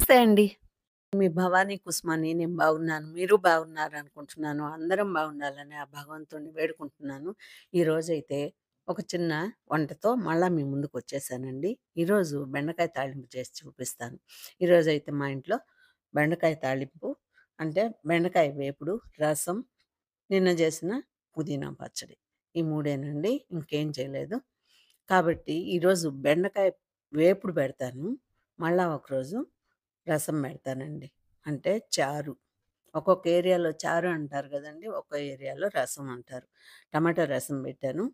నమస్తే అండి. మీ భవానీ కుసుమని. నేను బాగున్నాను. మీరు బాగున్నారనుకుంటున్నాను. అందరం బాగుండాలని ఆ భగవంతుడిని వేడుకుంటున్నాను. ఈరోజైతే ఒక చిన్న వంటతో మళ్ళా మీ ముందుకొచ్చేసానండి. ఈరోజు బెండకాయ తాళింపు చేసి చూపిస్తాను. ఈరోజైతే మా ఇంట్లో బెండకాయ తాళింపు అంటే బెండకాయ వేపుడు, రసం, నిన్న చేసిన పుదీనా పచ్చడి. ఈ మూడేనండి. ఇంకేం చేయలేదు. కాబట్టి ఈరోజు బెండకాయ వేపుడు పెడతాను. మళ్ళా ఒకరోజు రసం పెడతానండి. అంటే చారు. ఒక్కొక్క ఏరియాలో చారు అంటారు గదండీ! ఒక్కో ఏరియాలో రసం అంటారు. టమాటా రసం పెట్టాను.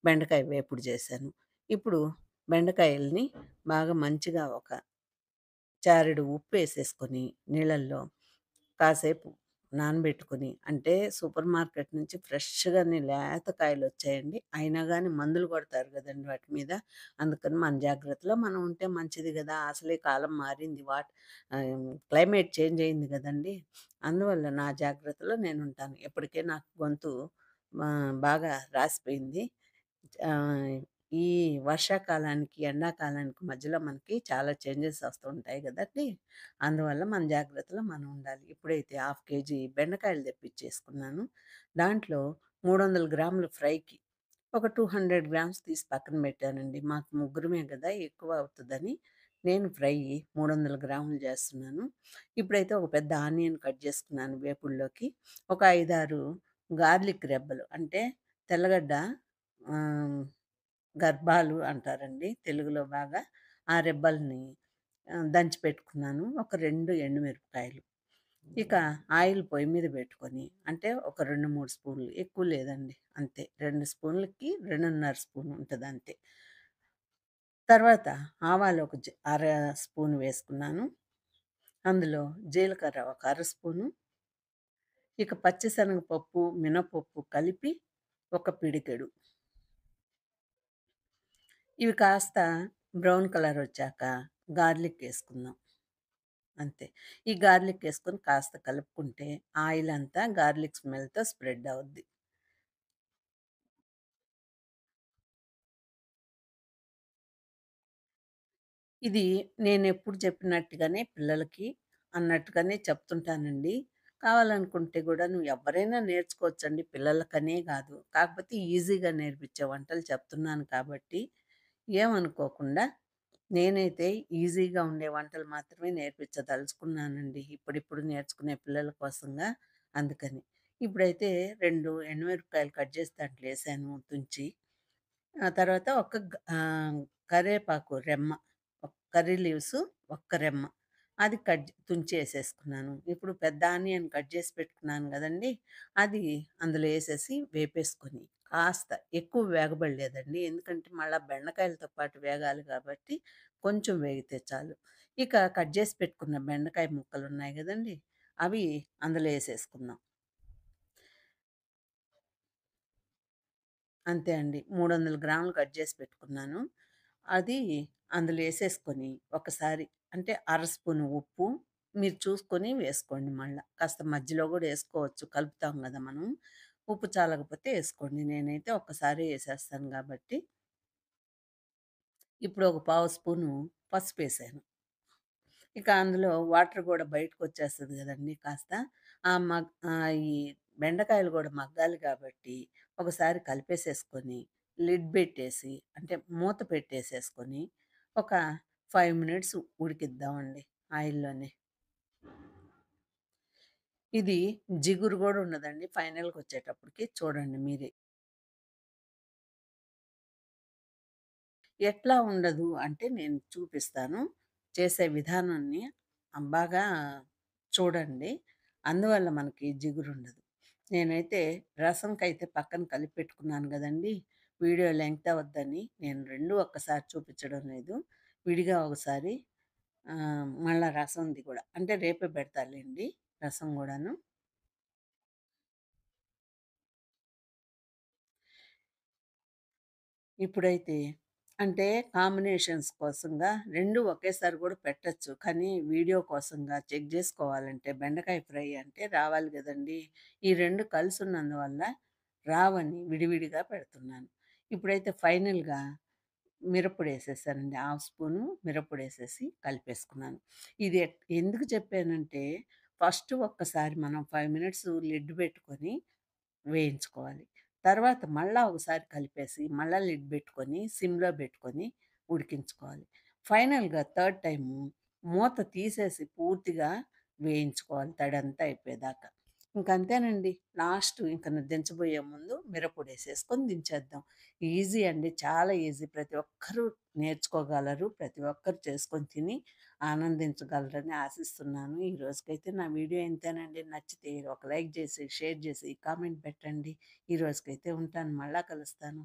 బెండకాయ వేపుడు చేశాను. ఇప్పుడు బెండకాయల్ని బాగా మంచిగా ఒక చారెడు ఉప్పేసేసుకొని నీళ్ళల్లో కాసేపు నానబెట్టుకొని అంటే సూపర్ మార్కెట్ నుంచి ఫ్రెష్‌గానే లేత కాయలొచ్చాయండి. అయినా గాని మందులు కొడతారు గదండీ వాటి మీద. అందుకని మన జాగ్రత్తలో మనం ఉంటే మంచిది గదా! అసలే కాలం మారింది. క్లైమేట్ చేంజ్ అయింది గదండీ! అందువల్ల నా జాగ్రత్తలో నేనుంటాను. ఇప్పటికే నాకు గొంతు బాగా రాసిపోయింది. ఆహ్, ఈ వర్షాకాలానికి, ఎండాకాలానికి మధ్యలో మనకి చాలా చేంజెస్ వస్తూ ఉంటాయి గదండీ! అందువల్ల మన జాగ్రత్తలో మనం ఉండాలి. ఇప్పుడైతే హాఫ్ కేజీ బెండకాయలు తెప్పిచ్చేసుకున్నాను. దాంట్లో 300 గ్రాములు ఫ్రైకి ఒక 200 గ్రామ్స్ తీసి పక్కన పెట్టానండి. మాకు ముగ్గురమే గదా! ఎక్కువ అవుతదని నేను ఫ్రై 300 గ్రాములు చేస్తున్నాను. ఇప్పుడైతే ఒక పెద్ద ఆనియన్ కట్ చేసుకున్నాను వేపుడులోకి. ఒక 5, 6 గార్లిక్ రెబ్బలు అంటే తెల్లగడ్డ ఆహ్, గర్భాలు అంటారండి తెలుగులో బాగా. ఆ రెబ్బల్ని దంచి పెట్టుకున్నాను. ఒక 2 ఎండుమిరపకాయలు. ఇక ఆయిల్ పొయ్యి మీద పెట్టుకొని అంటే ఒక 2, 3 స్పూన్లు ఎక్కువ లేదండి. అంతే. 2 స్పూన్లకి 2:30 స్పూన్ ఉంటదంతే. తర్వాత ఆవాలు ఒక అర స్పూన్ వేసుకున్నాను. అందులో జీలకర్ర ఒక అర స్పూను. ఇక పచ్చిశనగపప్పు, మినపప్పు కలిపి ఒక పిడికెడు. ఇవి కాస్త బ్రౌన్ కలర్ వచ్చాక గార్లిక్ ఏసుకుందాం. అంతే. ఈ గార్లిక్ ఏసుకొని కాస్త కలుపుకుంటే ఆయిల్ అంతా గార్లిక్ స్మెల్‌తో స్ప్రెడ్ అవుద్ది. ఇది నేనెప్పుడు చెప్పినట్టుగానే పిల్లలకి అన్నట్టుగానే చెప్తుంటానండి. కావాలనుకుంటే గూడాను ఎవ్వరైనా నేర్చుకోవచ్చండి. పిల్లలకనే గాదు. కాకపోతే ఈజీగా నేర్పించే వంటలు చెప్తున్నాను కాబట్టి ఏమనుకోకుండా నేనైతే ఈజీగా ఉండే వంటలు మాత్రమే నేర్పించదలుచుకున్నానండి. ఇప్పుడిప్పుడు నేర్చుకునే పిల్లల కోసంగా అందుకని. ఇప్పుడైతే 2 ఎండుమిరపకాయలు కట్ చేసి దాంట్లో ఏసాను తుంచి. ఆ తర్వాత కరేపాకు రెమ్మ, కర్రీ లీవ్స్ ఒక్క రెమ్మ అది తుంచేసేసుకున్నాను. ఇప్పుడు పెద్ద ఆనియన్ కట్ చేసి పెట్టుకున్నాను గదండీ! అది అందులో ఏసేసి వేపేసుకొని, కాస్త ఎక్కువ వేగబడలేదండి. ఎందుకంటే మళ్ళా బెండకాయలతో పాటు వేగాలి గాబట్టి కొంచెం వేగితే చాలు. ఇక కట్ చేసి పెట్టుకున్న బెండకాయ ముక్కలున్నాయి గదండీ! అవి అందులో ఏసేసుకుందాం. అంతే అండి. 300 గ్రాములు కట్ చేసి పెట్టుకున్నాను. అది అందులో ఏసేసుకొని ఒకసారి అంటే అర స్పూను ఉప్పు మీరు చూసుకొని వేసుకోండి మళ్ళా. కాస్త మధ్యలో గూడా ఏసుకోవచ్చు. కలుపుతాం గదా మనం. ఉప్పు చాలకపోతే ఏసుకోండి. నేనైతే ఒక్కసారే ఏసేస్తాను గాబట్టి. ఇప్పుడు ఒక పావు స్పూను పసుపేసాను. ఇక అందులో వాటర్ గూడా బయటకొచ్చేస్తది గదండీ కాస్త. ఈ బెండకాయలు గూడా మగ్గాలి గాబట్టి, ఒకసారి కలిపేసేసుకొని, లిడ్ బెట్టేసి, అంటే మూత పెట్టేసేసుకొని, ఒక 5 మినిట్స్ ఉడికిద్దామండి ఆయిల్‌లోనే. ఇది జిగురు గూడా ఉండదండి ఫైనల్‌కొచ్చేటప్పటికి చూడండి మీరే. ఎట్లా ఉండదు అంటే నేను చూపిస్తాను. చేసే విధానాన్ని బాగా చూడండి. అందువల్ల మనకి జిగురుండదు. నేనైతే రసంకైతే పక్కన కలిపి పెట్టుకున్నాను గదండీ! వీడియో లెంగ్త్ అవ్వద్దని నేను 2 ఒక్కసారి చూపించడం లేదు. విడిగా ఒకసారి మళ్ళా రసంది గూడా. అంటే రేపే పెడతాలెండి రసం గూడాను. ఇప్పుడైతే అంటే కాంబినేషన్స్ కోసంగా 2 ఒకేసారి గూడా పెట్టొచ్చు. కానీ వీడియో కోసంగా చెక్ జేసుకోవాలంటే బెండకాయ ఫ్రై అంటే రావాలి గదండీ! ఈ 2 కలిసున్నందువల్ల రావని విడివిడిగా పెడుతున్నాను. ఇప్పుడైతే ఫైనల్‌గా మిరప్పొడేసేసానండి. Half spoon మిరప్పొడేసేసి కలిపేసుకున్నాను. ఇది ఎందుకు చెప్పానంటే, ఫస్ట్ ఒక్కసారి మనం 5 మినిట్స్ లిడ్ పెట్టుకొని వేయించుకోవాలి. తర్వాత మళ్ళా ఒకసారి కలిపేసి, మళ్ళా లిడ్ బెట్టుకొని, సిమ్‌లో బెట్టుకొని ఉడికించుకోవాలి. ఫైనల్‌గా థర్డ్ టైము మూత తీసేసి పూర్తిగా వేయించుకోవాలి తడంతా అయిపోయేదాకా. ఇంకంతేనండి. లాస్ట్ ఇంక దించబోయే ముందు మిరప్పొడేసేసుకొని దించేద్దాం. ఈజీ అండి. చాలా ఈజీ. ప్రతి ఒక్కరూ నేర్చుకోగలరు. ప్రతి ఒక్కరు చేసుకొని తిని ఆనందించగలరని ఆశిస్తున్నాను. ఈ రోజుకైతే నా వీడియో ఇంతేనండి. నచ్చితే ఒక లైక్ జేసి, షేర్ జేసి, కామెంట్ పెట్టండి. ఈ రోజుకైతే ఉంటాను. మళ్ళా కలుస్తాను.